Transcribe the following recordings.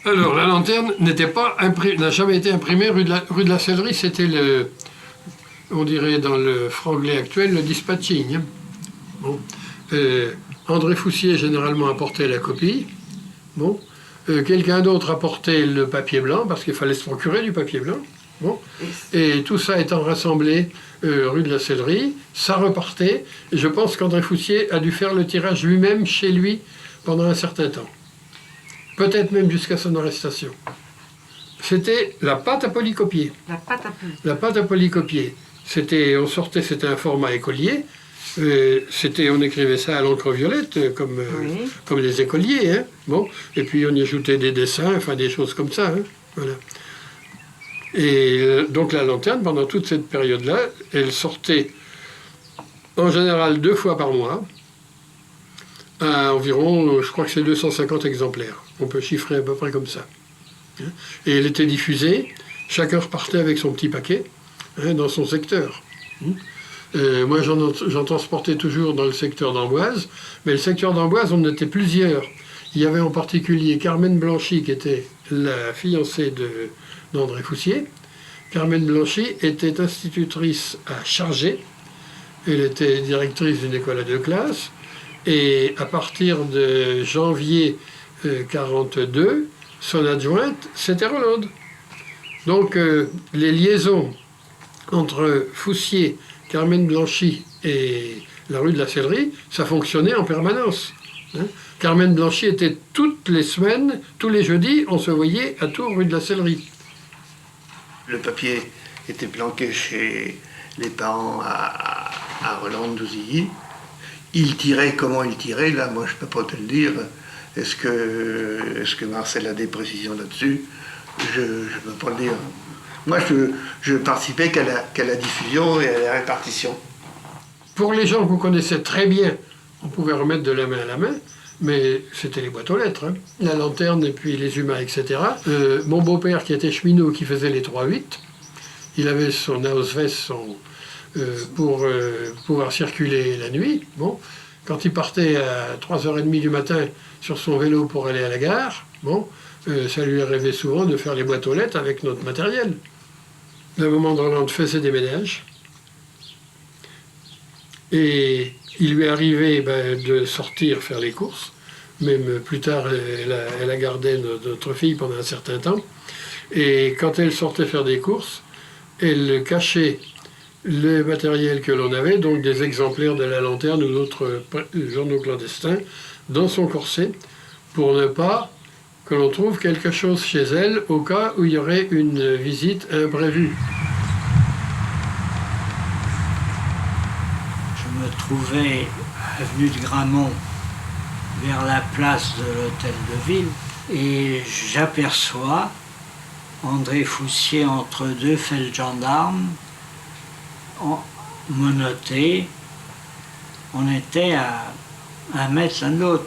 Alors, la lanterne n'a jamais été imprimée rue de la Sellerie. C'était on dirait dans le franglais actuel, le dispatching. Bon. André Foussier, généralement, apportait la copie. Bon. Quelqu'un d'autre apportait le papier blanc, parce qu'il fallait se procurer du papier blanc. Bon. Et tout ça étant rassemblé rue de la Sellerie, ça repartait. Et je pense qu'André Foussier a dû faire le tirage lui-même chez lui pendant un certain temps. Peut-être même jusqu'à son arrestation. C'était la pâte à polycopier. La pâte à polycopier. C'était un format écolier. On écrivait ça à l'encre violette, comme les écoliers. Hein. Bon. Et puis on y ajoutait des dessins, enfin des choses comme ça. Hein. Voilà. Et donc la lanterne, pendant toute cette période-là, elle sortait en général 2 fois par mois, à environ, je crois que c'est 250 exemplaires. On peut chiffrer à peu près comme ça. Et elle était diffusée, chacun repartait avec son petit paquet dans son secteur. Moi, j'en transportais toujours dans le secteur d'Amboise, mais le secteur d'Amboise, on était plusieurs. Il y avait en particulier Carmen Blanchy, qui était la fiancée d'André Foussier. Carmen Blanchy était institutrice à Chargé. Elle était directrice d'une école à 2 classes. Et à partir de janvier 1942, son adjointe, c'était Rolande. Donc les liaisons entre Foussier, Carmen Blanchy et la rue de la Sellerie, ça fonctionnait en permanence. Hein. Carmen Blanchy était toutes les semaines, tous les jeudis, on se voyait à Tours, rue de la Sellerie. Le papier était planqué chez les parents à Rolande-Douzilly. Il tirait, comment il tirait, là, moi je ne peux pas te le dire. Est-ce que Marcel a des précisions là-dessus? Je ne peux pas le dire. Moi, je participais qu'à la diffusion et à la répartition. Pour les gens que vous connaissez très bien, on pouvait remettre de la main à la main, mais c'était les boîtes aux lettres, hein. La lanterne et puis les humains, etc. Mon beau-père, qui était cheminot, qui faisait les 3-8, il avait son Auswest pour pouvoir circuler la nuit. Bon. Quand il partait à 3h30 du matin sur son vélo pour aller à la gare, bon, ça lui arrivait souvent de faire les boîtes aux lettres avec notre matériel. Le moment de Rolande faisait des ménages. Et il lui arrivait de sortir faire les courses. Même plus tard, elle a gardé notre fille pendant un certain temps. Et quand elle sortait faire des courses, elle cachait le matériel que l'on avait, donc des exemplaires de la lanterne ou d'autres journaux clandestins, dans son corset, pour ne pas que l'on trouve quelque chose chez elle au cas où il y aurait une visite imprévue. Je me trouvais avenue de Gramont, vers la place de l'hôtel de ville, et j'aperçois André Foussier entre 2 feldgendarmes, menottés. On était à 1 mètre l'un de l'autre.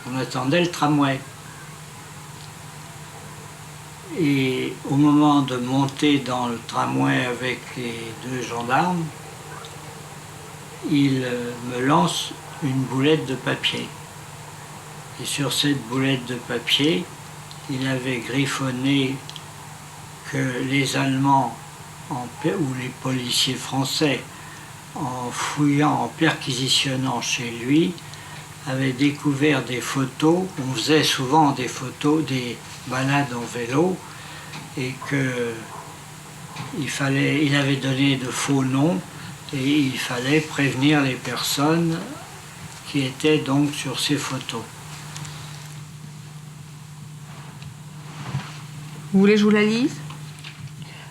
On attendait le tramway. Et au moment de monter dans le tramway avec les 2 gendarmes, il me lance une boulette de papier. Et sur cette boulette de papier, il avait griffonné que les Allemands ou les policiers français, en fouillant, en perquisitionnant chez lui, avaient découvert des photos. On faisait souvent des photos des balades en vélo, et il avait donné de faux noms, et il fallait prévenir les personnes qui étaient donc sur ces photos. Vous voulez que je vous la lise?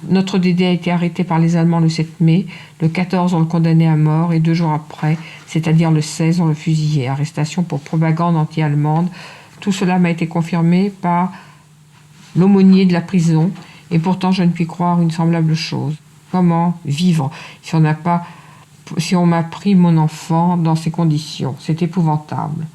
Notre Dédé a été arrêté par les Allemands le 7 mai. Le 14, on le condamnait à mort et 2 jours après, c'est-à-dire le 16, on le fusillait. Arrestation pour propagande anti-allemande. Tout cela m'a été confirmé par l'aumônier de la prison. Et pourtant, je ne puis croire une semblable chose. Comment vivre si on m'a pris mon enfant dans ces conditions? C'est épouvantable.